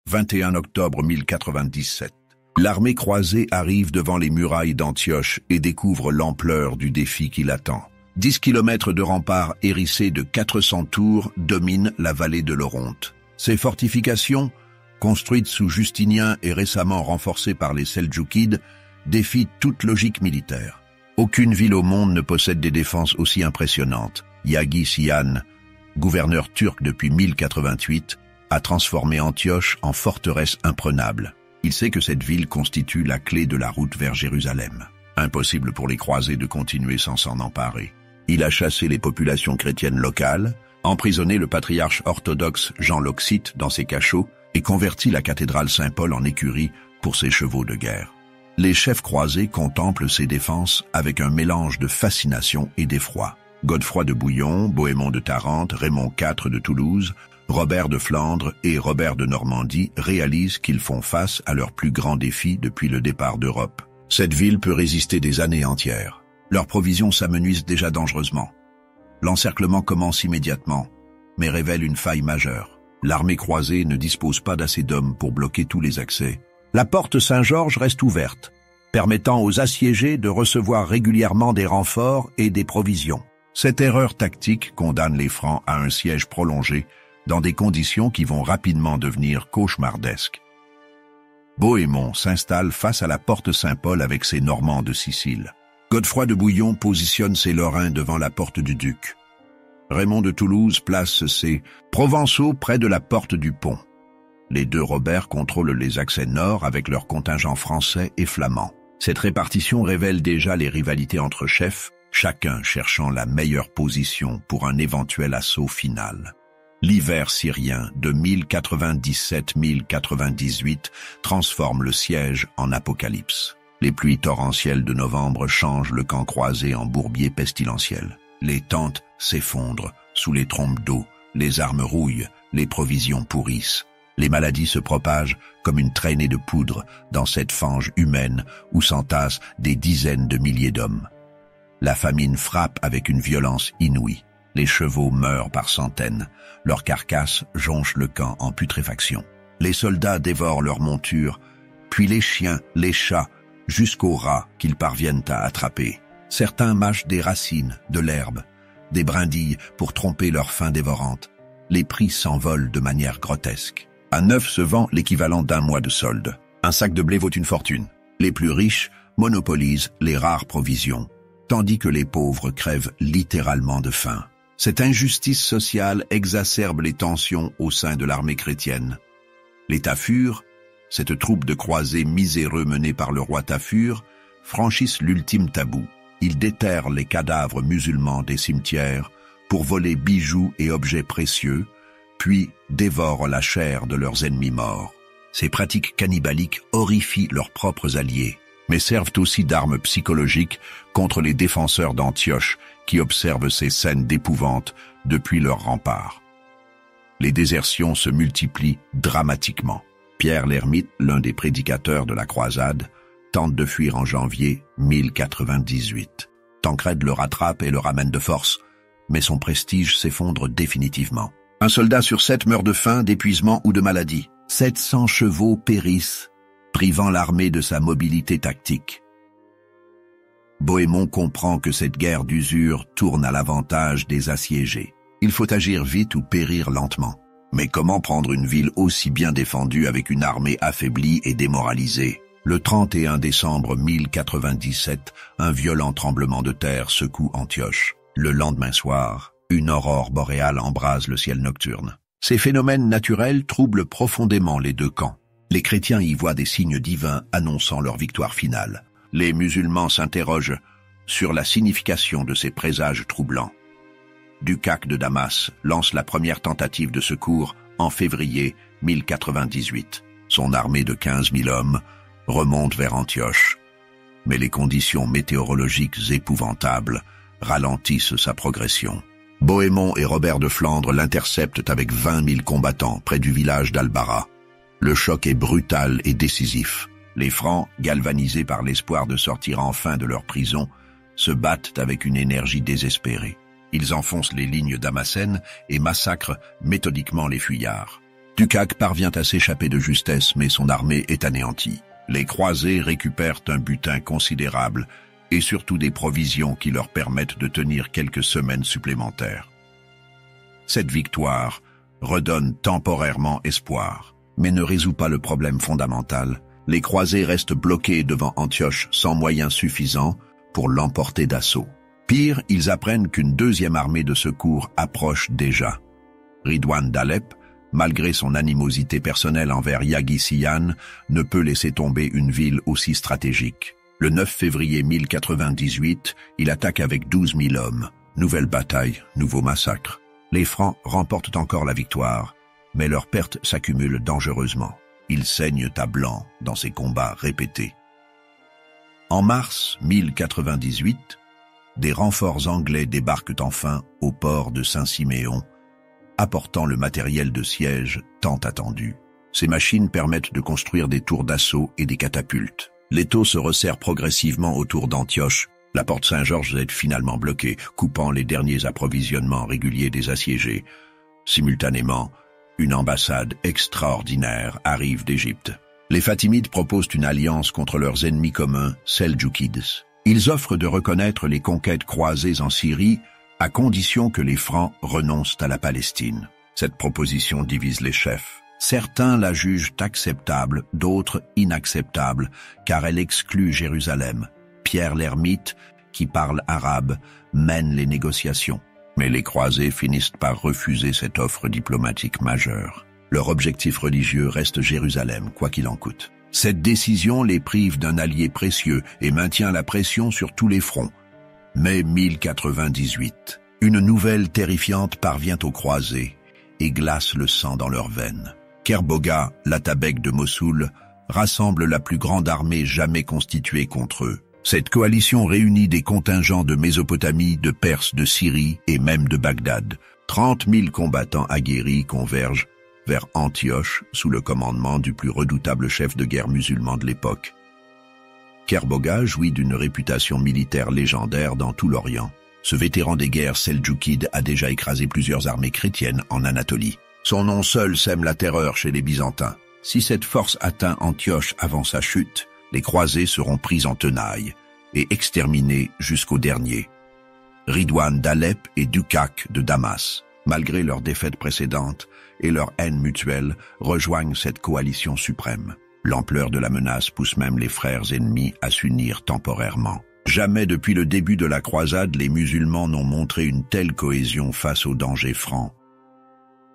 21 octobre 1097. L'armée croisée arrive devant les murailles d'Antioche et découvre l'ampleur du défi qui l'attend. 10 kilomètres de remparts hérissés de 400 tours dominent la vallée de l'Oronte. Ces fortifications, construites sous Justinien et récemment renforcées par les Seldjoukides, défient toute logique militaire. Aucune ville au monde ne possède des défenses aussi impressionnantes. Yaghi Sihan, gouverneur turc depuis 1088, a transformé Antioche en forteresse imprenable. Il sait que cette ville constitue la clé de la route vers Jérusalem. Impossible pour les croisés de continuer sans s'en emparer. Il a chassé les populations chrétiennes locales, emprisonné le patriarche orthodoxe Jean l'Oxite dans ses cachots et converti la cathédrale Saint-Paul en écurie pour ses chevaux de guerre. Les chefs croisés contemplent ces défenses avec un mélange de fascination et d'effroi. Godefroy de Bouillon, Bohémond de Tarente, Raymond IV de Toulouse, Robert de Flandre et Robert de Normandie réalisent qu'ils font face à leur plus grand défi depuis le départ d'Europe. Cette ville peut résister des années entières. Leurs provisions s'amenuisent déjà dangereusement. L'encerclement commence immédiatement, mais révèle une faille majeure. L'armée croisée ne dispose pas d'assez d'hommes pour bloquer tous les accès. La porte Saint-Georges reste ouverte, permettant aux assiégés de recevoir régulièrement des renforts et des provisions. Cette erreur tactique condamne les Francs à un siège prolongé dans des conditions qui vont rapidement devenir cauchemardesques. Bohémond s'installe face à la porte Saint-Paul avec ses Normands de Sicile. Godefroy de Bouillon positionne ses Lorrains devant la porte du Duc. Raymond de Toulouse place ses Provençaux près de la porte du Pont. Les deux Robert contrôlent les accès nord avec leurs contingents français et flamands. Cette répartition révèle déjà les rivalités entre chefs, chacun cherchant la meilleure position pour un éventuel assaut final. L'hiver syrien de 1097-1098 transforme le siège en apocalypse. Les pluies torrentielles de novembre changent le camp croisé en bourbier pestilentiel. Les tentes s'effondrent sous les trompes d'eau, les armes rouillent, les provisions pourrissent. Les maladies se propagent comme une traînée de poudre dans cette fange humaine où s'entassent des dizaines de milliers d'hommes. La famine frappe avec une violence inouïe. Les chevaux meurent par centaines, leurs carcasses jonchent le camp en putréfaction. Les soldats dévorent leurs montures, puis les chiens, les chats, jusqu'aux rats qu'ils parviennent à attraper. Certains mâchent des racines, de l'herbe, des brindilles pour tromper leur faim dévorante. Les prix s'envolent de manière grotesque. Un œuf se vend l'équivalent d'un mois de solde. Un sac de blé vaut une fortune. Les plus riches monopolisent les rares provisions, tandis que les pauvres crèvent littéralement de faim. Cette injustice sociale exacerbe les tensions au sein de l'armée chrétienne. Les Tafurs, cette troupe de croisés miséreux menée par le roi Tafur, franchissent l'ultime tabou. Ils déterrent les cadavres musulmans des cimetières pour voler bijoux et objets précieux, puis dévorent la chair de leurs ennemis morts. Ces pratiques cannibaliques horrifient leurs propres alliés, mais servent aussi d'armes psychologiques contre les défenseurs d'Antioche qui observent ces scènes d'épouvante depuis leurs remparts. Les désertions se multiplient dramatiquement. Pierre l'Ermite, l'un des prédicateurs de la croisade, tente de fuir en janvier 1098. Tancrède le rattrape et le ramène de force, mais son prestige s'effondre définitivement. Un soldat sur 7 meurt de faim, d'épuisement ou de maladie. 700 chevaux périssent, privant l'armée de sa mobilité tactique. Bohémond comprend que cette guerre d'usure tourne à l'avantage des assiégés. Il faut agir vite ou périr lentement. Mais comment prendre une ville aussi bien défendue avec une armée affaiblie et démoralisée? Le 31 décembre 1097, un violent tremblement de terre secoue Antioche. Le lendemain soir, une aurore boréale embrase le ciel nocturne. Ces phénomènes naturels troublent profondément les deux camps. Les chrétiens y voient des signes divins annonçant leur victoire finale. Les musulmans s'interrogent sur la signification de ces présages troublants. Ducac de Damas lance la première tentative de secours en février 1098. Son armée de 15 000 hommes remonte vers Antioche, mais les conditions météorologiques épouvantables ralentissent sa progression. Bohémond et Robert de Flandre l'interceptent avec 20 000 combattants près du village d'Albara. Le choc est brutal et décisif. Les Francs, galvanisés par l'espoir de sortir enfin de leur prison, se battent avec une énergie désespérée. Ils enfoncent les lignes damascènes et massacrent méthodiquement les fuyards. Ducac parvient à s'échapper de justesse, mais son armée est anéantie. Les croisés récupèrent un butin considérable et surtout des provisions qui leur permettent de tenir quelques semaines supplémentaires. Cette victoire redonne temporairement espoir, mais ne résout pas le problème fondamental. Les croisés restent bloqués devant Antioche sans moyens suffisants pour l'emporter d'assaut. Pire, ils apprennent qu'une deuxième armée de secours approche déjà. Ridwan d'Alep, malgré son animosité personnelle envers Yaguy-Siyan, ne peut laisser tomber une ville aussi stratégique. Le 9 février 1098, il attaque avec 12 000 hommes. Nouvelle bataille, nouveau massacre. Les Francs remportent encore la victoire, mais leurs pertes s'accumulent dangereusement. Ils saignent à blanc dans ces combats répétés. En mars 1098, des renforts anglais débarquent enfin au port de Saint-Siméon, apportant le matériel de siège tant attendu. Ces machines permettent de construire des tours d'assaut et des catapultes. L'étau se resserre progressivement autour d'Antioche. La porte Saint-Georges est finalement bloquée, coupant les derniers approvisionnements réguliers des assiégés. Simultanément, une ambassade extraordinaire arrive d'Égypte. Les Fatimides proposent une alliance contre leurs ennemis communs, Seldjoukides. Ils offrent de reconnaître les conquêtes croisées en Syrie à condition que les Francs renoncent à la Palestine. Cette proposition divise les chefs. Certains la jugent acceptable, d'autres inacceptable, car elle exclut Jérusalem. Pierre l'Ermite, qui parle arabe, mène les négociations. Mais les croisés finissent par refuser cette offre diplomatique majeure. Leur objectif religieux reste Jérusalem, quoi qu'il en coûte. Cette décision les prive d'un allié précieux et maintient la pression sur tous les fronts. Mai 1098, une nouvelle terrifiante parvient aux croisés et glace le sang dans leurs veines. Kerboga, l'atabek de Mossoul, rassemble la plus grande armée jamais constituée contre eux. Cette coalition réunit des contingents de Mésopotamie, de Perse, de Syrie et même de Bagdad. 30 000 combattants aguerris convergent vers Antioche sous le commandement du plus redoutable chef de guerre musulman de l'époque. Kerboga jouit d'une réputation militaire légendaire dans tout l'Orient. Ce vétéran des guerres seldjoukides a déjà écrasé plusieurs armées chrétiennes en Anatolie. Son nom seul sème la terreur chez les Byzantins. Si cette force atteint Antioche avant sa chute, les croisés seront pris en tenaille et exterminés jusqu'au dernier. Ridwan d'Alep et Ducac de Damas, malgré leurs défaites précédentes et leur haine mutuelle, rejoignent cette coalition suprême. L'ampleur de la menace pousse même les frères ennemis à s'unir temporairement. Jamais depuis le début de la croisade, les musulmans n'ont montré une telle cohésion face aux dangers francs.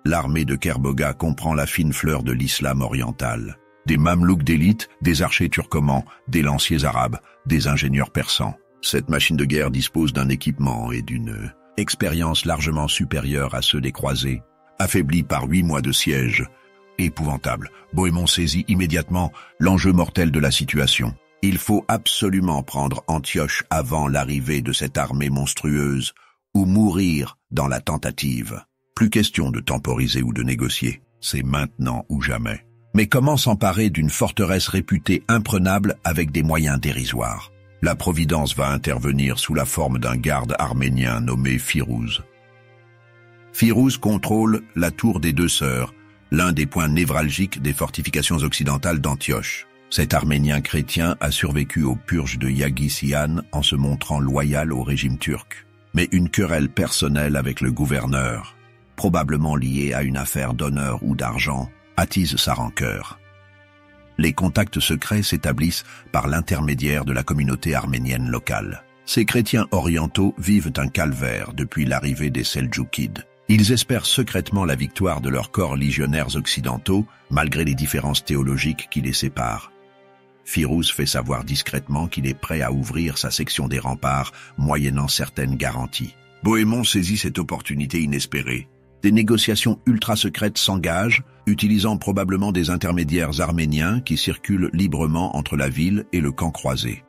L'armée de Kerboga comprend la fine fleur de l'islam oriental. Des mamelouks d'élite, des archers turcomans, des lanciers arabes, des ingénieurs persans. Cette machine de guerre dispose d'un équipement et d'une expérience largement supérieure à ceux des croisés. Affaiblis par 8 mois de siège, épouvantable, Bohémond saisit immédiatement l'enjeu mortel de la situation. Il faut absolument prendre Antioche avant l'arrivée de cette armée monstrueuse, ou mourir dans la tentative. Plus question de temporiser ou de négocier, c'est maintenant ou jamais. Mais comment s'emparer d'une forteresse réputée imprenable avec des moyens dérisoires? La Providence va intervenir sous la forme d'un garde arménien nommé Firouz. Firouz contrôle la tour des Deux Sœurs, l'un des points névralgiques des fortifications occidentales d'Antioche. Cet Arménien chrétien a survécu aux purges de Yaguy-Siyan en se montrant loyal au régime turc. Mais une querelle personnelle avec le gouverneur, probablement liée à une affaire d'honneur ou d'argent, attise sa rancœur. Les contacts secrets s'établissent par l'intermédiaire de la communauté arménienne locale. Ces chrétiens orientaux vivent un calvaire depuis l'arrivée des Seldjoukides. Ils espèrent secrètement la victoire de leurs corps légionnaires occidentaux, malgré les différences théologiques qui les séparent. Firouz fait savoir discrètement qu'il est prêt à ouvrir sa section des remparts, moyennant certaines garanties. Bohémond saisit cette opportunité inespérée. Des négociations ultra-secrètes s'engagent, utilisant probablement des intermédiaires arméniens qui circulent librement entre la ville et le camp croisé.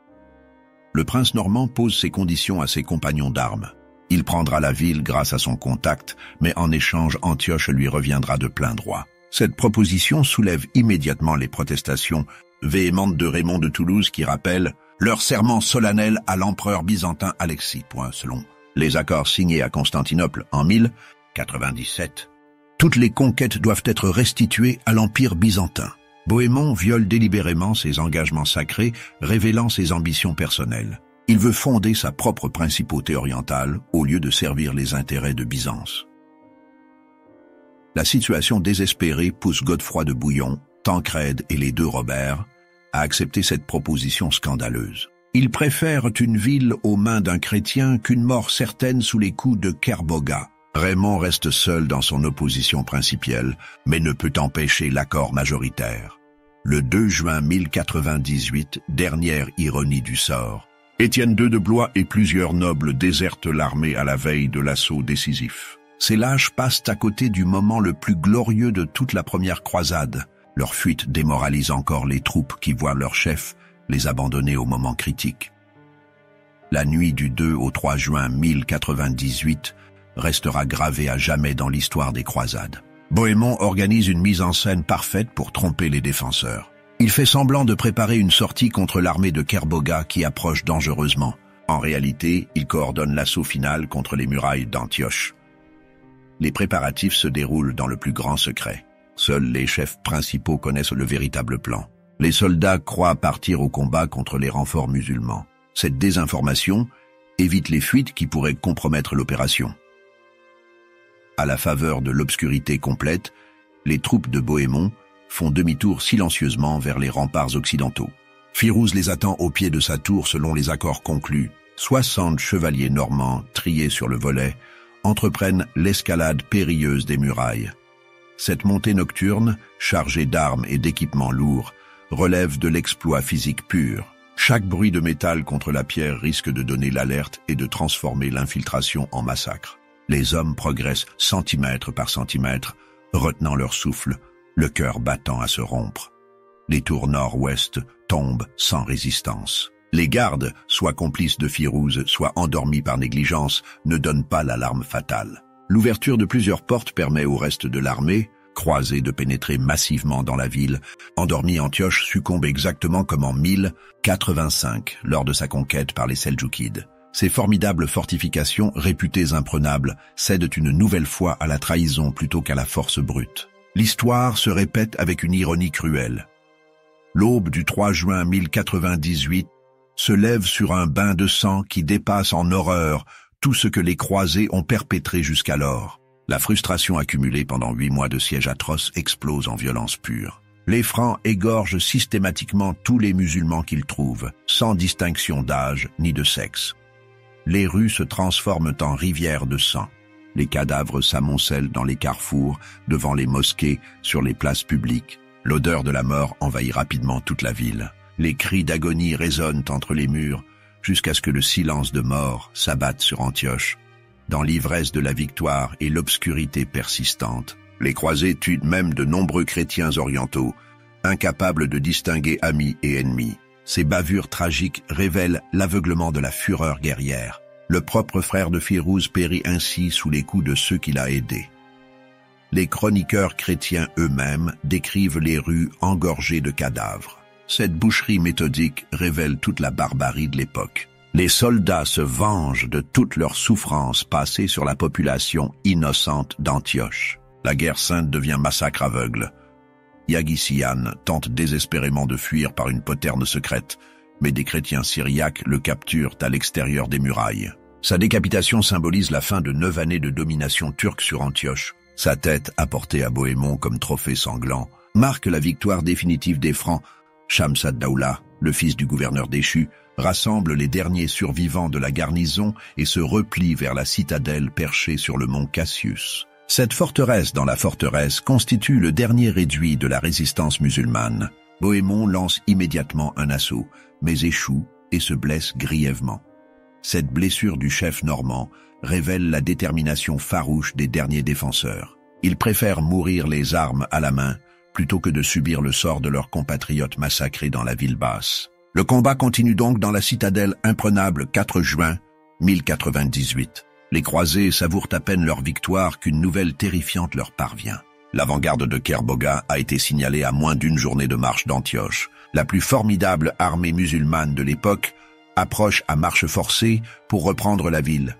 Le prince normand pose ses conditions à ses compagnons d'armes. Il prendra la ville grâce à son contact, mais en échange Antioche lui reviendra de plein droit. Cette proposition soulève immédiatement les protestations véhémentes de Raymond de Toulouse qui rappelle leur serment solennel à l'empereur byzantin Alexis. Selon les accords signés à Constantinople en 1097. Toutes les conquêtes doivent être restituées à l'Empire byzantin. Bohémond viole délibérément ses engagements sacrés, révélant ses ambitions personnelles. Il veut fonder sa propre principauté orientale au lieu de servir les intérêts de Byzance. La situation désespérée pousse Godefroy de Bouillon, Tancrède et les deux Robert à accepter cette proposition scandaleuse. Ils préfèrent une ville aux mains d'un chrétien qu'une mort certaine sous les coups de Kerboga. Raymond reste seul dans son opposition principielle, mais ne peut empêcher l'accord majoritaire. Le 2 juin 1098, dernière ironie du sort, Étienne II de Blois et plusieurs nobles désertent l'armée à la veille de l'assaut décisif. Ces lâches passent à côté du moment le plus glorieux de toute la première croisade. Leur fuite démoralise encore les troupes qui voient leur chef les abandonner au moment critique. La nuit du 2 au 3 juin 1098 restera gravée à jamais dans l'histoire des croisades. Bohémond organise une mise en scène parfaite pour tromper les défenseurs. Il fait semblant de préparer une sortie contre l'armée de Kerboga qui approche dangereusement. En réalité, il coordonne l'assaut final contre les murailles d'Antioche. Les préparatifs se déroulent dans le plus grand secret. Seuls les chefs principaux connaissent le véritable plan. Les soldats croient partir au combat contre les renforts musulmans. Cette désinformation évite les fuites qui pourraient compromettre l'opération. À la faveur de l'obscurité complète, les troupes de Bohémond font demi-tour silencieusement vers les remparts occidentaux. Firouz les attend au pied de sa tour selon les accords conclus. 60 chevaliers normands, triés sur le volet, entreprennent l'escalade périlleuse des murailles. Cette montée nocturne, chargée d'armes et d'équipements lourds, relève de l'exploit physique pur. Chaque bruit de métal contre la pierre risque de donner l'alerte et de transformer l'infiltration en massacre. Les hommes progressent centimètre par centimètre, retenant leur souffle, le cœur battant à se rompre. Les tours nord-ouest tombent sans résistance. Les gardes, soit complices de Firouz, soit endormis par négligence, ne donnent pas l'alarme fatale. L'ouverture de plusieurs portes permet au reste de l'armée, croisée, de pénétrer massivement dans la ville. Endormi, Antioche succombe exactement comme en 1085, lors de sa conquête par les Seldjoukides. Ces formidables fortifications, réputées imprenables, cèdent une nouvelle fois à la trahison plutôt qu'à la force brute. L'histoire se répète avec une ironie cruelle. L'aube du 3 juin 1098 se lève sur un bain de sang qui dépasse en horreur tout ce que les croisés ont perpétré jusqu'alors. La frustration accumulée pendant 8 mois de siège atroce explose en violence pure. Les Francs égorgent systématiquement tous les musulmans qu'ils trouvent, sans distinction d'âge ni de sexe. Les rues se transforment en rivières de sang. Les cadavres s'amoncellent dans les carrefours, devant les mosquées, sur les places publiques. L'odeur de la mort envahit rapidement toute la ville. Les cris d'agonie résonnent entre les murs, jusqu'à ce que le silence de mort s'abatte sur Antioche. Dans l'ivresse de la victoire et l'obscurité persistante, les croisés tuent même de nombreux chrétiens orientaux, incapables de distinguer amis et ennemis. Ces bavures tragiques révèlent l'aveuglement de la fureur guerrière. Le propre frère de Firouz périt ainsi sous les coups de ceux qui l'a aidé. Les chroniqueurs chrétiens eux-mêmes décrivent les rues engorgées de cadavres. Cette boucherie méthodique révèle toute la barbarie de l'époque. Les soldats se vengent de toutes leurs souffrances passées sur la population innocente d'Antioche. La guerre sainte devient massacre aveugle. Yaguisian tente désespérément de fuir par une poterne secrète, mais des chrétiens syriaques le capturent à l'extérieur des murailles. Sa décapitation symbolise la fin de 9 années de domination turque sur Antioche. Sa tête, apportée à Bohémond comme trophée sanglant, marque la victoire définitive des Francs. Shams ad-Dawla, le fils du gouverneur déchu, rassemble les derniers survivants de la garnison et se replie vers la citadelle perchée sur le mont Cassius. Cette forteresse dans la forteresse constitue le dernier réduit de la résistance musulmane. Bohémond lance immédiatement un assaut, mais échoue et se blesse grièvement. Cette blessure du chef normand révèle la détermination farouche des derniers défenseurs. Ils préfèrent mourir les armes à la main plutôt que de subir le sort de leurs compatriotes massacrés dans la ville basse. Le combat continue donc dans la citadelle imprenable 4 juin 1098. Les croisés savourent à peine leur victoire qu'une nouvelle terrifiante leur parvient. L'avant-garde de Kerboga a été signalée à moins d'une journée de marche d'Antioche. La plus formidable armée musulmane de l'époque approche à marche forcée pour reprendre la ville.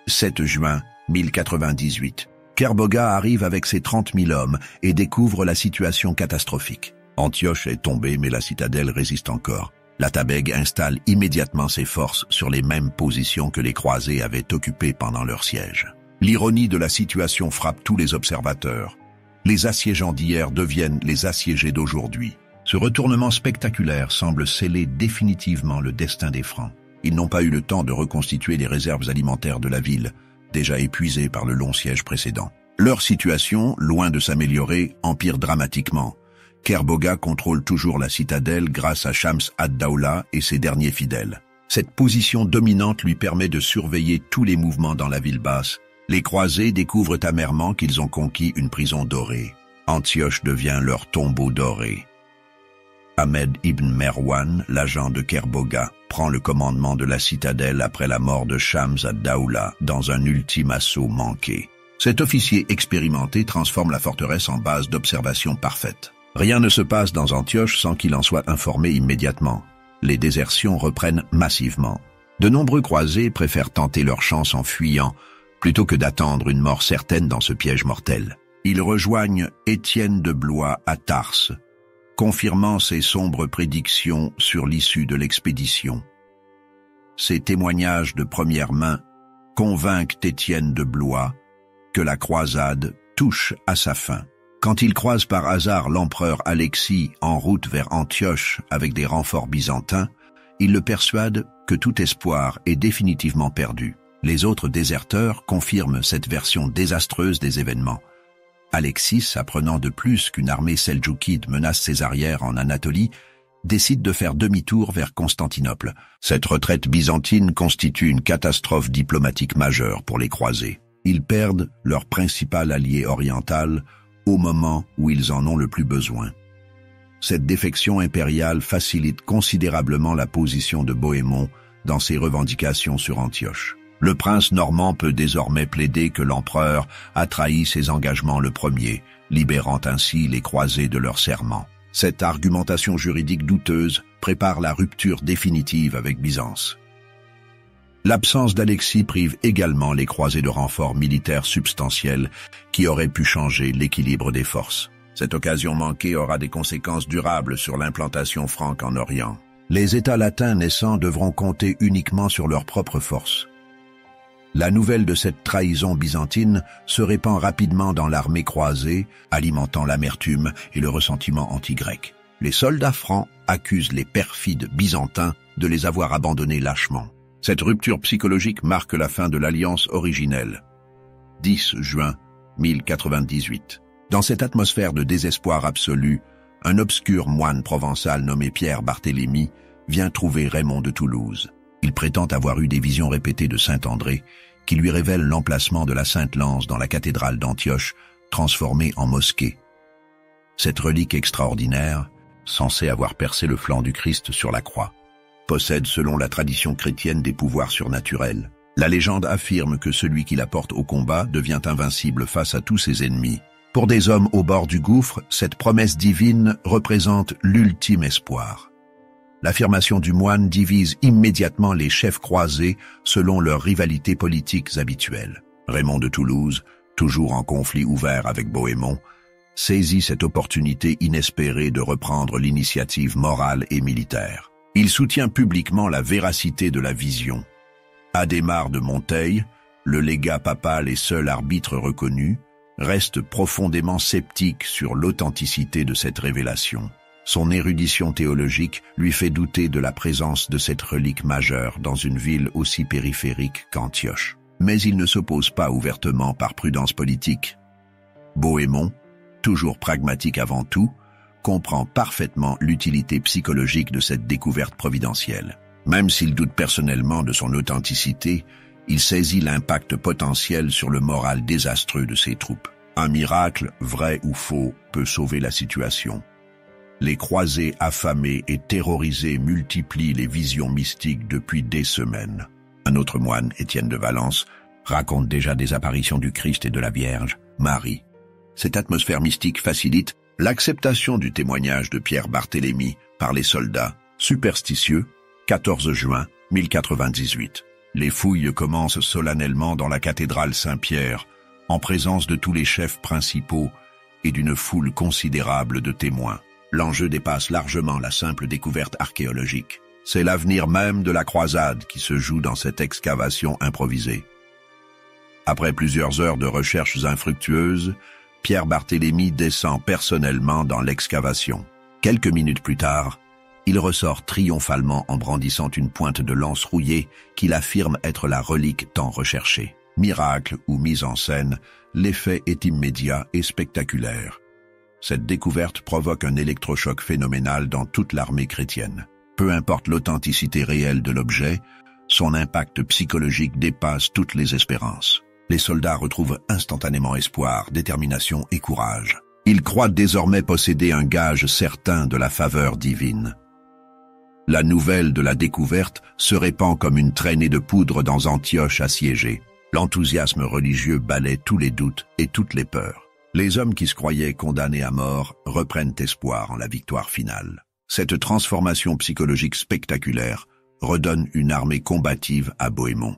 7 juin 1098. Kerboga arrive avec ses 30 000 hommes et découvre la situation catastrophique. Antioche est tombé, mais la citadelle résiste encore. L'Atabeg installe immédiatement ses forces sur les mêmes positions que les croisés avaient occupées pendant leur siège. L'ironie de la situation frappe tous les observateurs. Les assiégeants d'hier deviennent les assiégés d'aujourd'hui. Ce retournement spectaculaire semble sceller définitivement le destin des Francs. Ils n'ont pas eu le temps de reconstituer les réserves alimentaires de la ville, déjà épuisées par le long siège précédent. Leur situation, loin de s'améliorer, empire dramatiquement. Kerboga contrôle toujours la citadelle grâce à Shams ad-Dawla et ses derniers fidèles. Cette position dominante lui permet de surveiller tous les mouvements dans la ville basse. Les croisés découvrent amèrement qu'ils ont conquis une prison dorée. Antioche devient leur tombeau doré. Ahmed ibn Merwan, l'agent de Kerboga, prend le commandement de la citadelle après la mort de Shams ad-Dawla dans un ultime assaut manqué. Cet officier expérimenté transforme la forteresse en base d'observation parfaite. Rien ne se passe dans Antioche sans qu'il en soit informé immédiatement. Les désertions reprennent massivement. De nombreux croisés préfèrent tenter leur chance en fuyant, plutôt que d'attendre une mort certaine dans ce piège mortel. Ils rejoignent Étienne de Blois à Tarse, confirmant ses sombres prédictions sur l'issue de l'expédition. Ces témoignages de première main convainquent Étienne de Blois que la croisade touche à sa fin. Quand il croise par hasard l'empereur Alexis en route vers Antioche avec des renforts byzantins, il le persuade que tout espoir est définitivement perdu. Les autres déserteurs confirment cette version désastreuse des événements. Alexis, apprenant de plus qu'une armée seldjoukide menace ses arrières en Anatolie, décide de faire demi-tour vers Constantinople. Cette retraite byzantine constitue une catastrophe diplomatique majeure pour les croisés. Ils perdent leur principal allié oriental au moment où ils en ont le plus besoin. Cette défection impériale facilite considérablement la position de Bohémond dans ses revendications sur Antioche. Le prince normand peut désormais plaider que l'empereur a trahi ses engagements le premier, libérant ainsi les croisés de leur serment. Cette argumentation juridique douteuse prépare la rupture définitive avec Byzance. L'absence d'Alexis prive également les croisés de renforts militaires substantiels qui auraient pu changer l'équilibre des forces. Cette occasion manquée aura des conséquences durables sur l'implantation franque en Orient. Les États latins naissants devront compter uniquement sur leurs propres forces. La nouvelle de cette trahison byzantine se répand rapidement dans l'armée croisée, alimentant l'amertume et le ressentiment anti-grec. Les soldats francs accusent les perfides byzantins de les avoir abandonnés lâchement. Cette rupture psychologique marque la fin de l'alliance originelle. 10 juin 1098. Dans cette atmosphère de désespoir absolu, un obscur moine provençal nommé Pierre Barthélemy vient trouver Raymond de Toulouse. Il prétend avoir eu des visions répétées de Saint-André qui lui révèlent l'emplacement de la Sainte Lance dans la cathédrale d'Antioche, transformée en mosquée. Cette relique extraordinaire, censée avoir percé le flanc du Christ sur la croix, possède selon la tradition chrétienne des pouvoirs surnaturels. La légende affirme que celui qui la porte au combat devient invincible face à tous ses ennemis. Pour des hommes au bord du gouffre, cette promesse divine représente l'ultime espoir. L'affirmation du moine divise immédiatement les chefs croisés selon leurs rivalités politiques habituelles. Raymond de Toulouse, toujours en conflit ouvert avec Bohémond, saisit cette opportunité inespérée de reprendre l'initiative morale et militaire. Il soutient publiquement la véracité de la vision. Adhémar de Monteil, le légat papal et seul arbitre reconnu, reste profondément sceptique sur l'authenticité de cette révélation. Son érudition théologique lui fait douter de la présence de cette relique majeure dans une ville aussi périphérique qu'Antioche. Mais il ne s'oppose pas ouvertement par prudence politique. Bohémond, toujours pragmatique avant tout, comprend parfaitement l'utilité psychologique de cette découverte providentielle. Même s'il doute personnellement de son authenticité, il saisit l'impact potentiel sur le moral désastreux de ses troupes. Un miracle, vrai ou faux, peut sauver la situation. Les croisés affamés et terrorisés multiplient les visions mystiques depuis des semaines. Un autre moine, Étienne de Valence, raconte déjà des apparitions du Christ et de la Vierge, Marie. Cette atmosphère mystique facilite l'acceptation du témoignage de Pierre Barthélemy par les soldats superstitieux, 14 juin 1098. Les fouilles commencent solennellement dans la cathédrale Saint-Pierre, en présence de tous les chefs principaux et d'une foule considérable de témoins. L'enjeu dépasse largement la simple découverte archéologique. C'est l'avenir même de la croisade qui se joue dans cette excavation improvisée. Après plusieurs heures de recherches infructueuses, Pierre Barthélemy descend personnellement dans l'excavation. Quelques minutes plus tard, il ressort triomphalement en brandissant une pointe de lance rouillée qu'il affirme être la relique tant recherchée. Miracle ou mise en scène, l'effet est immédiat et spectaculaire. Cette découverte provoque un électrochoc phénoménal dans toute l'armée chrétienne. Peu importe l'authenticité réelle de l'objet, son impact psychologique dépasse toutes les espérances. Les soldats retrouvent instantanément espoir, détermination et courage. Ils croient désormais posséder un gage certain de la faveur divine. La nouvelle de la découverte se répand comme une traînée de poudre dans Antioche assiégée. L'enthousiasme religieux balaie tous les doutes et toutes les peurs. Les hommes qui se croyaient condamnés à mort reprennent espoir en la victoire finale. Cette transformation psychologique spectaculaire redonne une armée combative à Bohémond.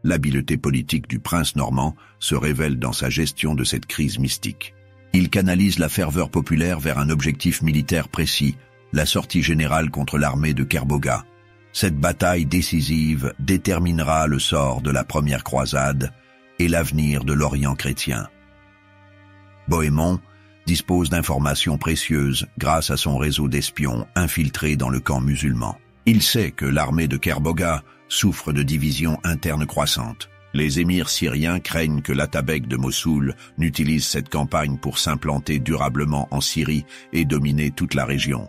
L'habileté politique du prince normand se révèle dans sa gestion de cette crise mystique. Il canalise la ferveur populaire vers un objectif militaire précis, la sortie générale contre l'armée de Kerboga. Cette bataille décisive déterminera le sort de la première croisade et l'avenir de l'Orient chrétien. Bohémond dispose d'informations précieuses grâce à son réseau d'espions infiltrés dans le camp musulman. Il sait que l'armée de Kerboga souffre de divisions internes croissantes. Les émirs syriens craignent que l'Atabeg de Mossoul n'utilise cette campagne pour s'implanter durablement en Syrie et dominer toute la région.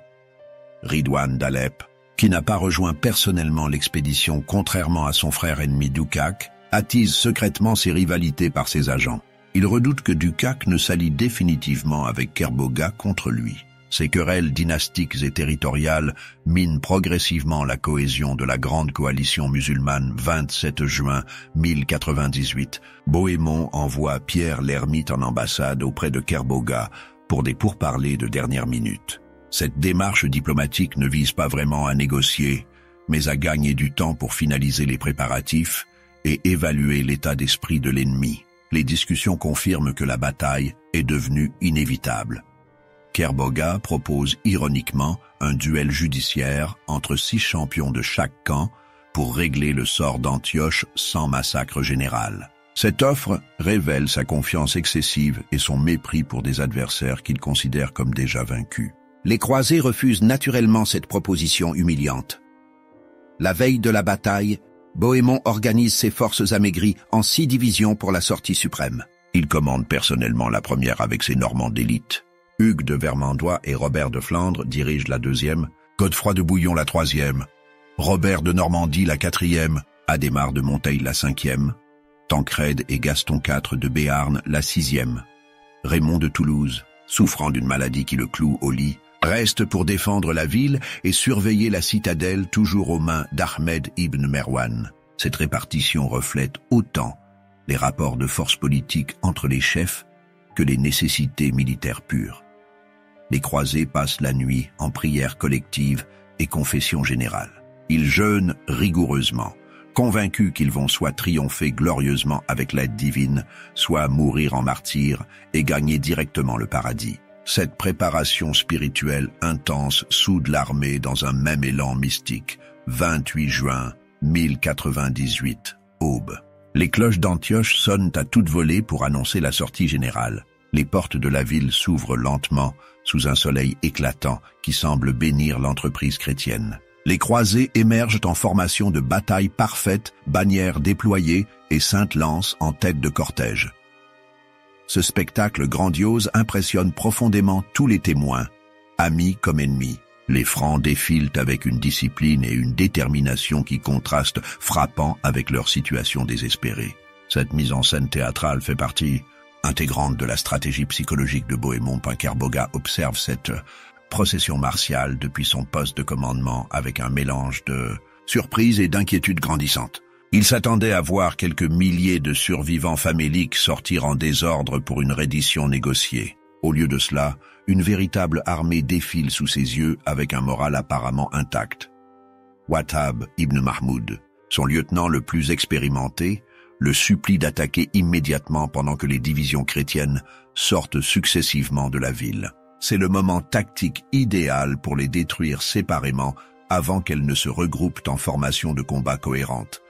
Ridwan d'Alep, qui n'a pas rejoint personnellement l'expédition contrairement à son frère ennemi Dukak, attise secrètement ses rivalités par ses agents. Il redoute que Dukak ne s'allie définitivement avec Kerboga contre lui. Ces querelles dynastiques et territoriales minent progressivement la cohésion de la grande coalition musulmane. 27 juin 1098, Bohémond envoie Pierre l'Ermite en ambassade auprès de Kerboga pour des pourparlers de dernière minute. Cette démarche diplomatique ne vise pas vraiment à négocier, mais à gagner du temps pour finaliser les préparatifs et évaluer l'état d'esprit de l'ennemi. Les discussions confirment que la bataille est devenue inévitable. Kerboga propose ironiquement un duel judiciaire entre 6 champions de chaque camp pour régler le sort d'Antioche sans massacre général. Cette offre révèle sa confiance excessive et son mépris pour des adversaires qu'il considère comme déjà vaincus. Les croisés refusent naturellement cette proposition humiliante. La veille de la bataille, Bohémond organise ses forces amaigries en 6 divisions pour la sortie suprême. Il commande personnellement la première avec ses Normands d'élite. Hugues de Vermandois et Robert de Flandre dirigent la 2e, Godefroy de Bouillon la 3e, Robert de Normandie la 4e, Adhémar de Monteil la 5e, Tancrède et Gaston IV de Béarn la 6e. Raymond de Toulouse, souffrant d'une maladie qui le cloue au lit, reste pour défendre la ville et surveiller la citadelle toujours aux mains d'Ahmed ibn Merwan. Cette répartition reflète autant les rapports de force politique entre les chefs que les nécessités militaires pures. Les croisés passent la nuit en prière collective et confession générale. Ils jeûnent rigoureusement, convaincus qu'ils vont soit triompher glorieusement avec l'aide divine, soit mourir en martyrs et gagner directement le paradis. Cette préparation spirituelle intense soude l'armée dans un même élan mystique. 28 juin 1098, aube. Les cloches d'Antioche sonnent à toute volée pour annoncer la sortie générale. Les portes de la ville s'ouvrent lentement sous un soleil éclatant qui semble bénir l'entreprise chrétienne. Les croisés émergent en formation de bataille parfaite, bannières déployées et sainte lance en tête de cortège. Ce spectacle grandiose impressionne profondément tous les témoins, amis comme ennemis. Les Francs défilent avec une discipline et une détermination qui contrastent frappant avec leur situation désespérée. Cette mise en scène théâtrale fait partie intégrante de la stratégie psychologique de Bohémond. Kerboga observe cette procession martiale depuis son poste de commandement avec un mélange de surprise et d'inquiétude grandissante. Il s'attendait à voir quelques milliers de survivants faméliques sortir en désordre pour une reddition négociée. Au lieu de cela, une véritable armée défile sous ses yeux avec un moral apparemment intact. Wahab ibn Mahmoud, son lieutenant le plus expérimenté, le supplie d'attaquer immédiatement pendant que les divisions chrétiennes sortent successivement de la ville. C'est le moment tactique idéal pour les détruire séparément avant qu'elles ne se regroupent en formation de combat cohérente.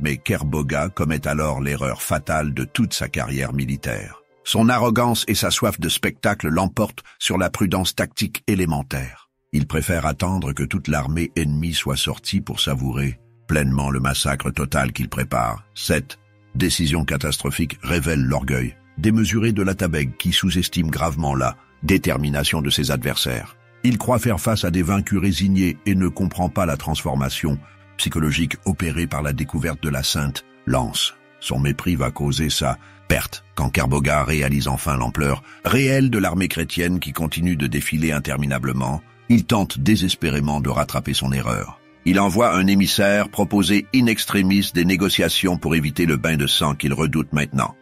Mais Kerbogha commet alors l'erreur fatale de toute sa carrière militaire. Son arrogance et sa soif de spectacle l'emportent sur la prudence tactique élémentaire. Il préfère attendre que toute l'armée ennemie soit sortie pour savourer pleinement le massacre total qu'il prépare. Cette décision catastrophique révèle l'orgueil démesuré de l'Atabeg qui sous-estime gravement la détermination de ses adversaires. Il croit faire face à des vaincus résignés et ne comprend pas la transformation psychologique opérée par la découverte de la Sainte Lance. Son mépris va causer sa perte quand Kerbogha réalise enfin l'ampleur réelle de l'armée chrétienne qui continue de défiler interminablement. Il tente désespérément de rattraper son erreur. Il envoie un émissaire proposer in extremis des négociations pour éviter le bain de sang qu'il redoute maintenant.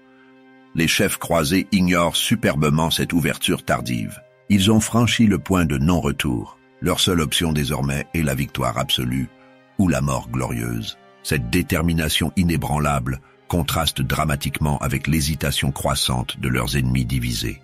Les chefs croisés ignorent superbement cette ouverture tardive. Ils ont franchi le point de non-retour. Leur seule option désormais est la victoire absolue ou la mort glorieuse. Cette détermination inébranlable contraste dramatiquement avec l'hésitation croissante de leurs ennemis divisés.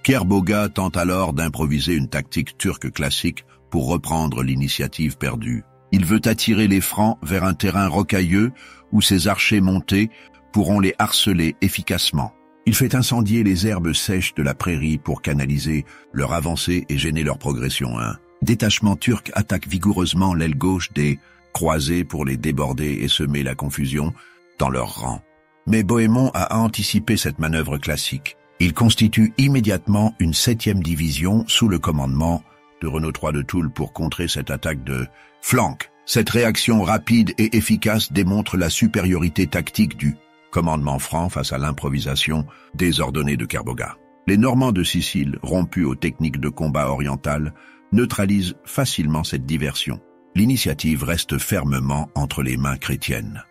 Kerbogha tente alors d'improviser une tactique turque classique pour reprendre l'initiative perdue. Il veut attirer les Francs vers un terrain rocailleux où ses archers montés pourront les harceler efficacement. Il fait incendier les herbes sèches de la prairie pour canaliser leur avancée et gêner leur progression. Un détachement turc attaque vigoureusement l'aile gauche des croisés pour les déborder et semer la confusion dans leurs rangs. Mais Bohémond a anticipé cette manœuvre classique. Il constitue immédiatement une 7e division sous le commandement de Renaud III de Toul pour contrer cette attaque de flanc. Cette réaction rapide et efficace démontre la supériorité tactique du commandement franc face à l'improvisation désordonnée de Kerbogha. Les Normands de Sicile, rompus aux techniques de combat orientales, neutralisent facilement cette diversion. L'initiative reste fermement entre les mains chrétiennes.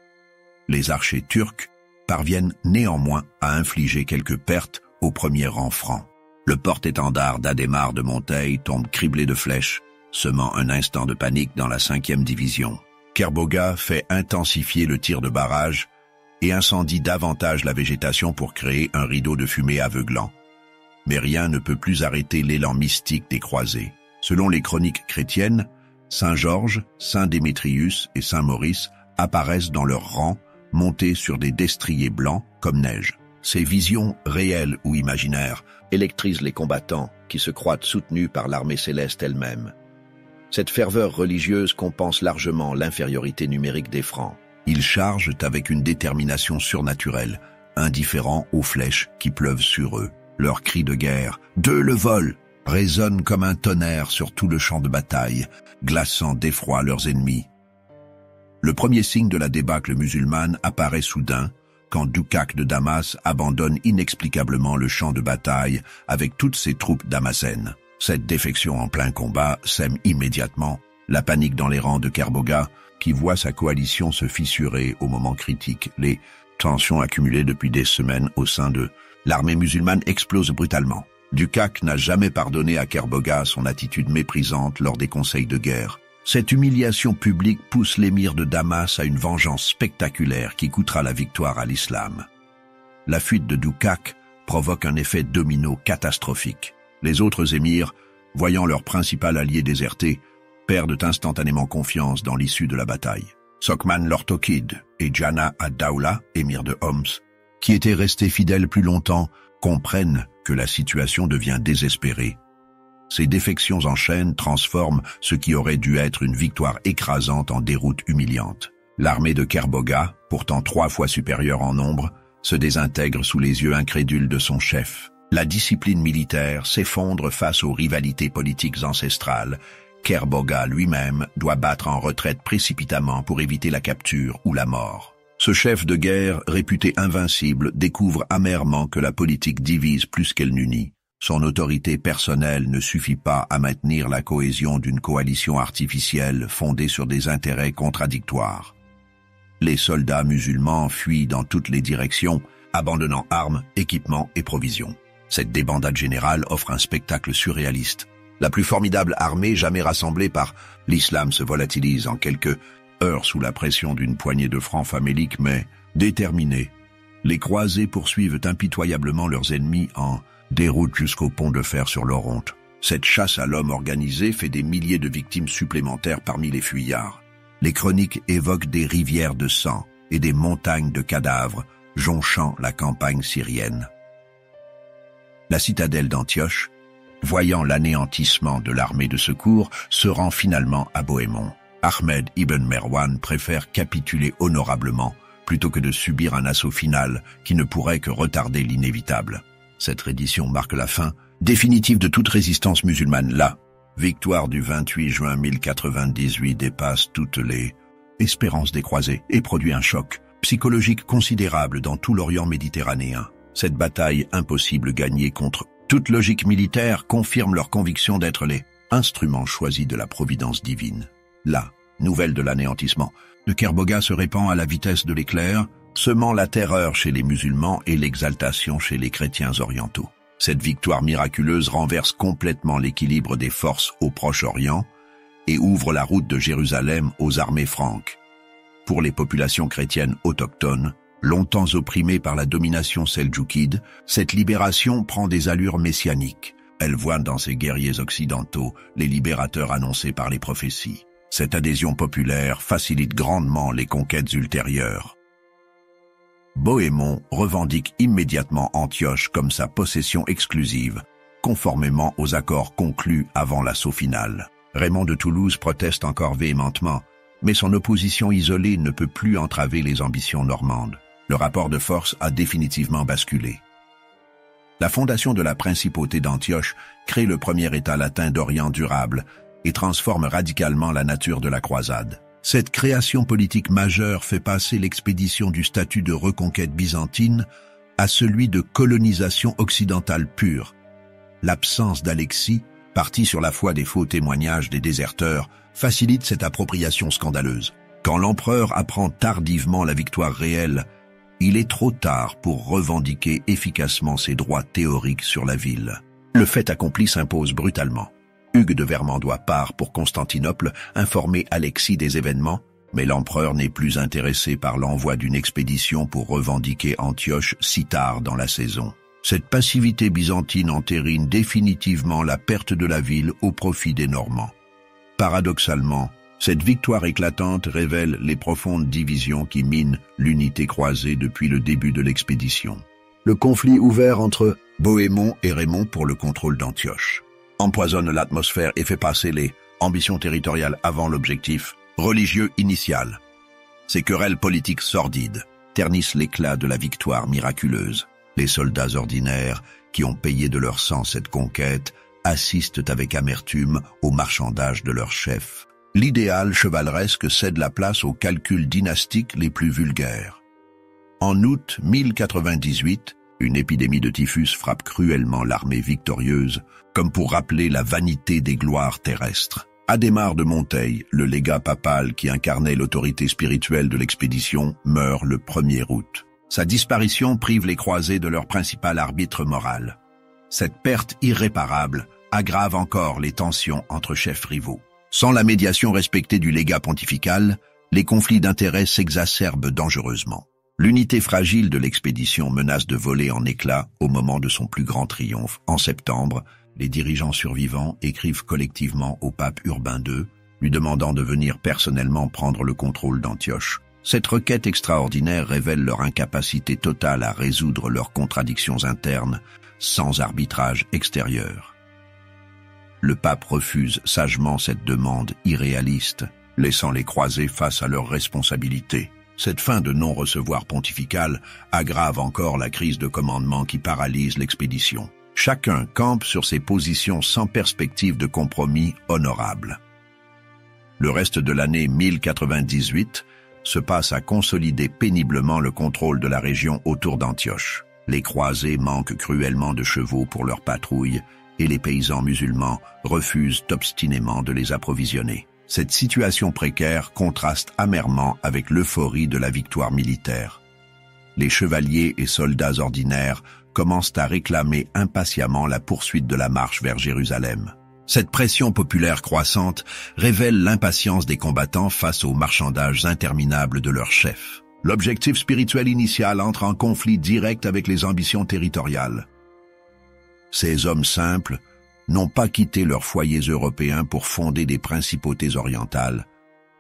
Les archers turcs parviennent néanmoins à infliger quelques pertes au premier rang franc. Le porte-étendard d'Adhémar de Monteil tombe criblé de flèches, semant un instant de panique dans la 5e division. Kerbogha fait intensifier le tir de barrage et incendie davantage la végétation pour créer un rideau de fumée aveuglant. Mais rien ne peut plus arrêter l'élan mystique des croisés. Selon les chroniques chrétiennes, Saint Georges, Saint Démétrius et Saint Maurice apparaissent dans leur rang, montés sur des destriers blancs comme neige. Ces visions, réelles ou imaginaires, électrisent les combattants qui se croient soutenus par l'armée céleste elle-même. Cette ferveur religieuse compense largement l'infériorité numérique des Francs. Ils chargent avec une détermination surnaturelle, indifférents aux flèches qui pleuvent sur eux. Leurs cris de guerre, « de le vol !» résonnent comme un tonnerre sur tout le champ de bataille, glaçant d'effroi leurs ennemis. Le premier signe de la débâcle musulmane apparaît soudain, quand Doukhak de Damas abandonne inexplicablement le champ de bataille avec toutes ses troupes damascènes. Cette défection en plein combat sème immédiatement la panique dans les rangs de Kerbogha, qui voit sa coalition se fissurer au moment critique. Les tensions accumulées depuis des semaines au sein de l'armée musulmane explosent brutalement. Doukhak n'a jamais pardonné à Kerbogha son attitude méprisante lors des conseils de guerre. Cette humiliation publique pousse l'émir de Damas à une vengeance spectaculaire qui coûtera la victoire à l'islam. La fuite de Doukhak provoque un effet domino catastrophique. Les autres émirs, voyant leur principal allié déserté, perdent instantanément confiance dans l'issue de la bataille. Sokman l'Orthokide et Jana ad-Dawla, émir de Homs, qui étaient restés fidèles plus longtemps, comprennent que la situation devient désespérée. Ces défections en chaîne transforment ce qui aurait dû être une victoire écrasante en déroute humiliante. L'armée de Kerbogha, pourtant 3 fois supérieure en nombre, se désintègre sous les yeux incrédules de son chef. La discipline militaire s'effondre face aux rivalités politiques ancestrales. Kerbogha lui-même doit battre en retraite précipitamment pour éviter la capture ou la mort. Ce chef de guerre, réputé invincible, découvre amèrement que la politique divise plus qu'elle n'unit. Son autorité personnelle ne suffit pas à maintenir la cohésion d'une coalition artificielle fondée sur des intérêts contradictoires. Les soldats musulmans fuient dans toutes les directions, abandonnant armes, équipements et provisions. Cette débandade générale offre un spectacle surréaliste. La plus formidable armée jamais rassemblée par l'islam se volatilise en quelques heures sous la pression d'une poignée de francs faméliques, mais Déterminés, les croisés poursuivent impitoyablement leurs ennemis en déroute jusqu'au pont de fer sur l'Oronte. Cette chasse à l'homme organisée fait des milliers de victimes supplémentaires parmi les fuyards. Les chroniques évoquent des rivières de sang et des montagnes de cadavres jonchant la campagne syrienne. La citadelle d'Antioche, voyant l'anéantissement de l'armée de secours, se rend finalement à Bohémond. Ahmed ibn Merwan préfère capituler honorablement plutôt que de subir un assaut final qui ne pourrait que retarder l'inévitable. Cette reddition marque la fin définitive de toute résistance musulmane. La victoire du 28 juin 1098 dépasse toutes les espérances des croisés et produit un choc psychologique considérable dans tout l'Orient méditerranéen. Cette bataille impossible gagnée contre toute logique militaire confirme leur conviction d'être les instruments choisis de la providence divine. La nouvelle de l'anéantissement de Kerboga se répand à la vitesse de l'éclair, semant la terreur chez les musulmans et l'exaltation chez les chrétiens orientaux. Cette victoire miraculeuse renverse complètement l'équilibre des forces au Proche-Orient et ouvre la route de Jérusalem aux armées franques. Pour les populations chrétiennes autochtones, longtemps opprimées par la domination seldjoukide, cette libération prend des allures messianiques. Elle voit dans ces guerriers occidentaux les libérateurs annoncés par les prophéties. Cette adhésion populaire facilite grandement les conquêtes ultérieures. Bohémond revendique immédiatement Antioche comme sa possession exclusive, conformément aux accords conclus avant l'assaut final. Raymond de Toulouse proteste encore véhémentement, mais son opposition isolée ne peut plus entraver les ambitions normandes. Le rapport de force a définitivement basculé. La fondation de la principauté d'Antioche crée le premier État latin d'Orient durable et transforme radicalement la nature de la croisade. Cette création politique majeure fait passer l'expédition du statut de reconquête byzantine à celui de colonisation occidentale pure. L'absence d'Alexis, parti sur la foi des faux témoignages des déserteurs, facilite cette appropriation scandaleuse. Quand l'empereur apprend tardivement la victoire réelle, il est trop tard pour revendiquer efficacement ses droits théoriques sur la ville. Le fait accompli s'impose brutalement. Hugues de Vermandois part pour Constantinople informer Alexis des événements, mais l'empereur n'est plus intéressé par l'envoi d'une expédition pour revendiquer Antioche si tard dans la saison. Cette passivité byzantine entérine définitivement la perte de la ville au profit des Normands. Paradoxalement, cette victoire éclatante révèle les profondes divisions qui minent l'unité croisée depuis le début de l'expédition. Le conflit ouvert entre Bohémond et Raymond pour le contrôle d'Antioche empoisonne l'atmosphère et fait passer les ambitions territoriales avant l'objectif religieux initial. Ces querelles politiques sordides ternissent l'éclat de la victoire miraculeuse. Les soldats ordinaires, qui ont payé de leur sang cette conquête, assistent avec amertume au marchandage de leur chef. L'idéal chevaleresque cède la place aux calculs dynastiques les plus vulgaires. En août 1098, une épidémie de typhus frappe cruellement l'armée victorieuse, comme pour rappeler la vanité des gloires terrestres. Adhémar de Monteil, le légat papal qui incarnait l'autorité spirituelle de l'expédition, meurt le 1er août. Sa disparition prive les croisés de leur principal arbitre moral. Cette perte irréparable aggrave encore les tensions entre chefs rivaux. Sans la médiation respectée du légat pontifical, les conflits d'intérêts s'exacerbent dangereusement. L'unité fragile de l'expédition menace de voler en éclats au moment de son plus grand triomphe. En septembre, les dirigeants survivants écrivent collectivement au pape Urbain II, lui demandant de venir personnellement prendre le contrôle d'Antioche. Cette requête extraordinaire révèle leur incapacité totale à résoudre leurs contradictions internes sans arbitrage extérieur. Le pape refuse sagement cette demande irréaliste, laissant les croisés face à leurs responsabilités. Cette fin de non-recevoir pontifical aggrave encore la crise de commandement qui paralyse l'expédition. Chacun campe sur ses positions sans perspective de compromis honorable. Le reste de l'année 1098 se passe à consolider péniblement le contrôle de la région autour d'Antioche. Les croisés manquent cruellement de chevaux pour leurs patrouilles et les paysans musulmans refusent obstinément de les approvisionner. Cette situation précaire contraste amèrement avec l'euphorie de la victoire militaire. Les chevaliers et soldats ordinaires commencent à réclamer impatiemment la poursuite de la marche vers Jérusalem. Cette pression populaire croissante révèle l'impatience des combattants face aux marchandages interminables de leurs chefs. L'objectif spirituel initial entre en conflit direct avec les ambitions territoriales. Ces hommes simples n'ont pas quitté leurs foyers européens pour fonder des principautés orientales,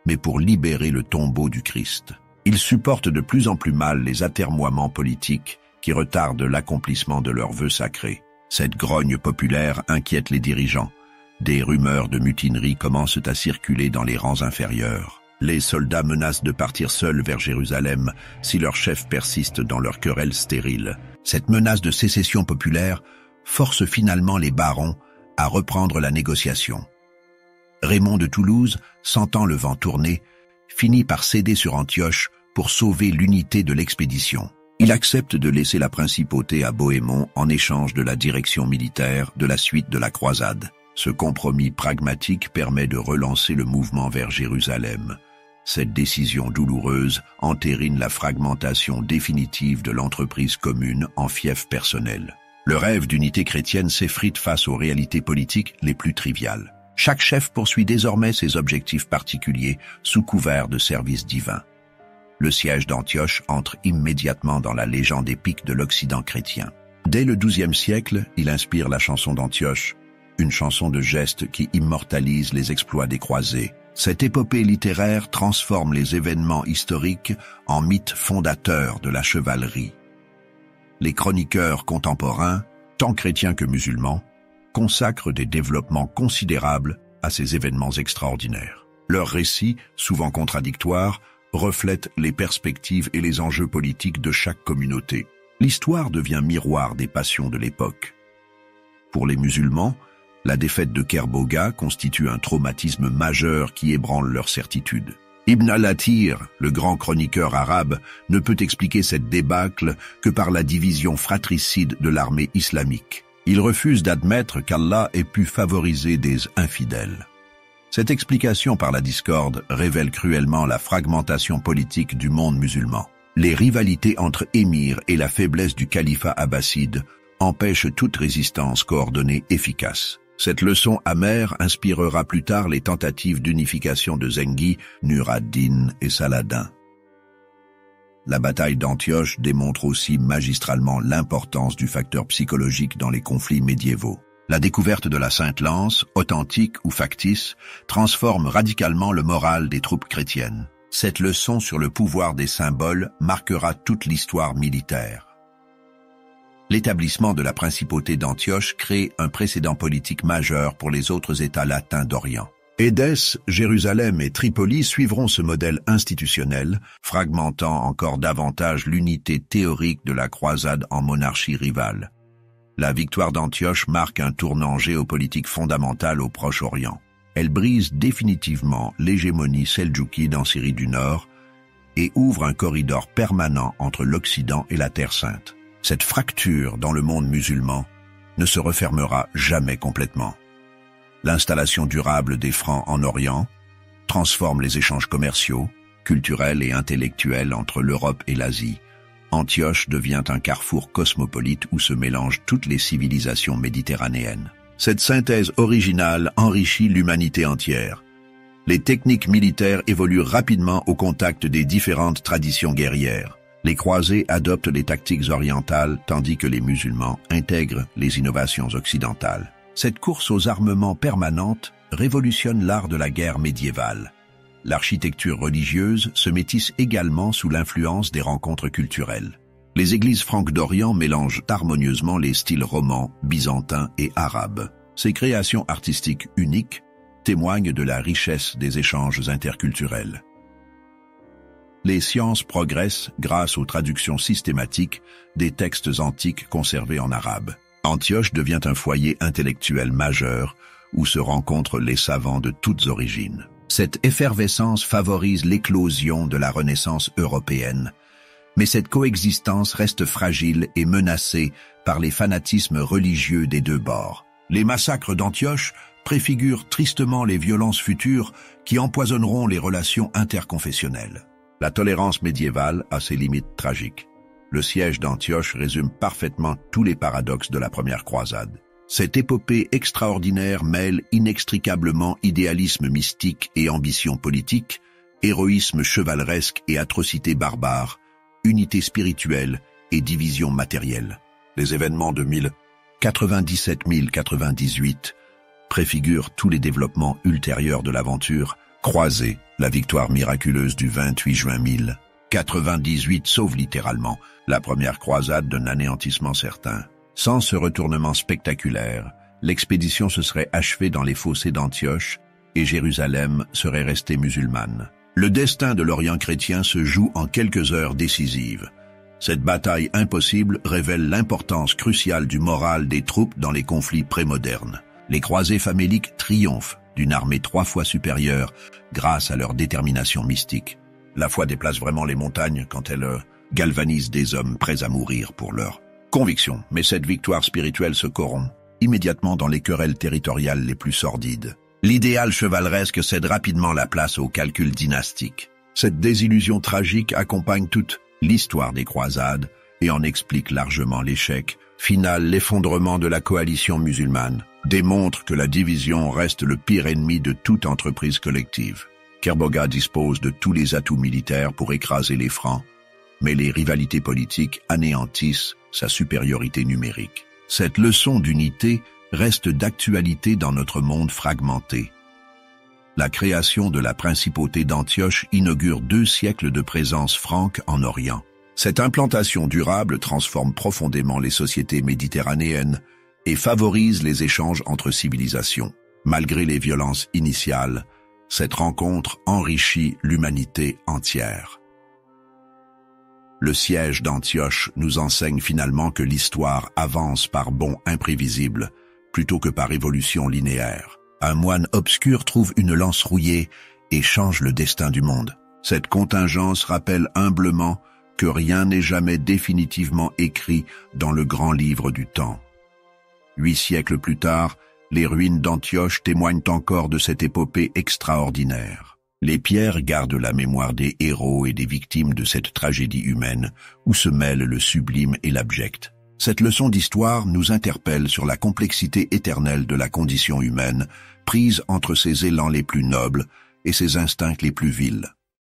mais pour libérer le tombeau du Christ. Ils supportent de plus en plus mal les atermoiements politiques qui retardent l'accomplissement de leurs vœux sacrés. Cette grogne populaire inquiète les dirigeants. Des rumeurs de mutinerie commencent à circuler dans les rangs inférieurs. Les soldats menacent de partir seuls vers Jérusalem si leurs chefs persistent dans leur querelle stérile. Cette menace de sécession populaire force finalement les barons à reprendre la négociation. Raymond de Toulouse, sentant le vent tourner, finit par céder sur Antioche pour sauver l'unité de l'expédition. Il accepte de laisser la principauté à Bohémond en échange de la direction militaire de la suite de la croisade. Ce compromis pragmatique permet de relancer le mouvement vers Jérusalem. Cette décision douloureuse entérine la fragmentation définitive de l'entreprise commune en fief personnel. Le rêve d'unité chrétienne s'effrite face aux réalités politiques les plus triviales. Chaque chef poursuit désormais ses objectifs particuliers sous couvert de service divin. Le siège d'Antioche entre immédiatement dans la légende épique de l'Occident chrétien. Dès le XIIe siècle, il inspire la chanson d'Antioche, une chanson de geste qui immortalise les exploits des croisés. Cette épopée littéraire transforme les événements historiques en mythes fondateurs de la chevalerie. Les chroniqueurs contemporains, tant chrétiens que musulmans, consacrent des développements considérables à ces événements extraordinaires. Leurs récits, souvent contradictoires, reflètent les perspectives et les enjeux politiques de chaque communauté. L'histoire devient miroir des passions de l'époque. Pour les musulmans, la défaite de Kerbogha constitue un traumatisme majeur qui ébranle leur certitude. Ibn al-Athir, le grand chroniqueur arabe, ne peut expliquer cette débâcle que par la division fratricide de l'armée islamique. Il refuse d'admettre qu'Allah ait pu favoriser des infidèles. Cette explication par la discorde révèle cruellement la fragmentation politique du monde musulman. Les rivalités entre émirs et la faiblesse du califat abbasside empêchent toute résistance coordonnée efficace. Cette leçon amère inspirera plus tard les tentatives d'unification de Zengi, Nur ad-Din et Saladin. La bataille d'Antioche démontre aussi magistralement l'importance du facteur psychologique dans les conflits médiévaux. La découverte de la Sainte Lance, authentique ou factice, transforme radicalement le moral des troupes chrétiennes. Cette leçon sur le pouvoir des symboles marquera toute l'histoire militaire. L'établissement de la principauté d'Antioche crée un précédent politique majeur pour les autres États latins d'Orient. Édesse, Jérusalem et Tripoli suivront ce modèle institutionnel, fragmentant encore davantage l'unité théorique de la croisade en monarchie rivale. La victoire d'Antioche marque un tournant géopolitique fondamental au Proche-Orient. Elle brise définitivement l'hégémonie seldjoukide en Syrie du Nord et ouvre un corridor permanent entre l'Occident et la Terre Sainte. Cette fracture dans le monde musulman ne se refermera jamais complètement. L'installation durable des Francs en Orient transforme les échanges commerciaux, culturels et intellectuels entre l'Europe et l'Asie. Antioche devient un carrefour cosmopolite où se mélangent toutes les civilisations méditerranéennes. Cette synthèse originale enrichit l'humanité entière. Les techniques militaires évoluent rapidement au contact des différentes traditions guerrières. Les croisés adoptent les tactiques orientales tandis que les musulmans intègrent les innovations occidentales. Cette course aux armements permanente révolutionne l'art de la guerre médiévale. L'architecture religieuse se métisse également sous l'influence des rencontres culturelles. Les églises franques d'Orient mélangent harmonieusement les styles romans, byzantins et arabes. Ces créations artistiques uniques témoignent de la richesse des échanges interculturels. Les sciences progressent grâce aux traductions systématiques des textes antiques conservés en arabe. Antioche devient un foyer intellectuel majeur où se rencontrent les savants de toutes origines. Cette effervescence favorise l'éclosion de la Renaissance européenne, mais cette coexistence reste fragile et menacée par les fanatismes religieux des deux bords. Les massacres d'Antioche préfigurent tristement les violences futures qui empoisonneront les relations interconfessionnelles. La tolérance médiévale a ses limites tragiques. Le siège d'Antioche résume parfaitement tous les paradoxes de la première croisade. Cette épopée extraordinaire mêle inextricablement idéalisme mystique et ambition politique, héroïsme chevaleresque et atrocité barbare, unité spirituelle et division matérielle. Les événements de 1097-1098 préfigurent tous les développements ultérieurs de l'aventure. Croisée, la victoire miraculeuse du 28 juin 1098 sauve littéralement la première croisade d'un anéantissement certain. Sans ce retournement spectaculaire, l'expédition se serait achevée dans les fossés d'Antioche et Jérusalem serait restée musulmane. Le destin de l'Orient chrétien se joue en quelques heures décisives. Cette bataille impossible révèle l'importance cruciale du moral des troupes dans les conflits prémodernes. Les croisés faméliques triomphent d'une armée 3 fois supérieure grâce à leur détermination mystique. La foi déplace vraiment les montagnes quand elle galvanise des hommes prêts à mourir pour leur conviction. Mais cette victoire spirituelle se corrompt immédiatement dans les querelles territoriales les plus sordides. L'idéal chevaleresque cède rapidement la place au calcul dynastique. Cette désillusion tragique accompagne toute l'histoire des croisades et en explique largement l'échec final. L'effondrement de la coalition musulmane démontre que la division reste le pire ennemi de toute entreprise collective. Kerbogha dispose de tous les atouts militaires pour écraser les Francs, mais les rivalités politiques anéantissent sa supériorité numérique. Cette leçon d'unité reste d'actualité dans notre monde fragmenté. La création de la principauté d'Antioche inaugure 2 siècles de présence franque en Orient. Cette implantation durable transforme profondément les sociétés méditerranéennes et favorise les échanges entre civilisations. Malgré les violences initiales, cette rencontre enrichit l'humanité entière. Le siège d'Antioche nous enseigne finalement que l'histoire avance par bonds imprévisibles plutôt que par évolution linéaire. Un moine obscur trouve une lance rouillée et change le destin du monde. Cette contingence rappelle humblement que rien n'est jamais définitivement écrit dans le grand livre du temps. 8 siècles plus tard, les ruines d'Antioche témoignent encore de cette épopée extraordinaire. Les pierres gardent la mémoire des héros et des victimes de cette tragédie humaine où se mêlent le sublime et l'abject. Cette leçon d'histoire nous interpelle sur la complexité éternelle de la condition humaine, prise entre ses élans les plus nobles et ses instincts les plus vils.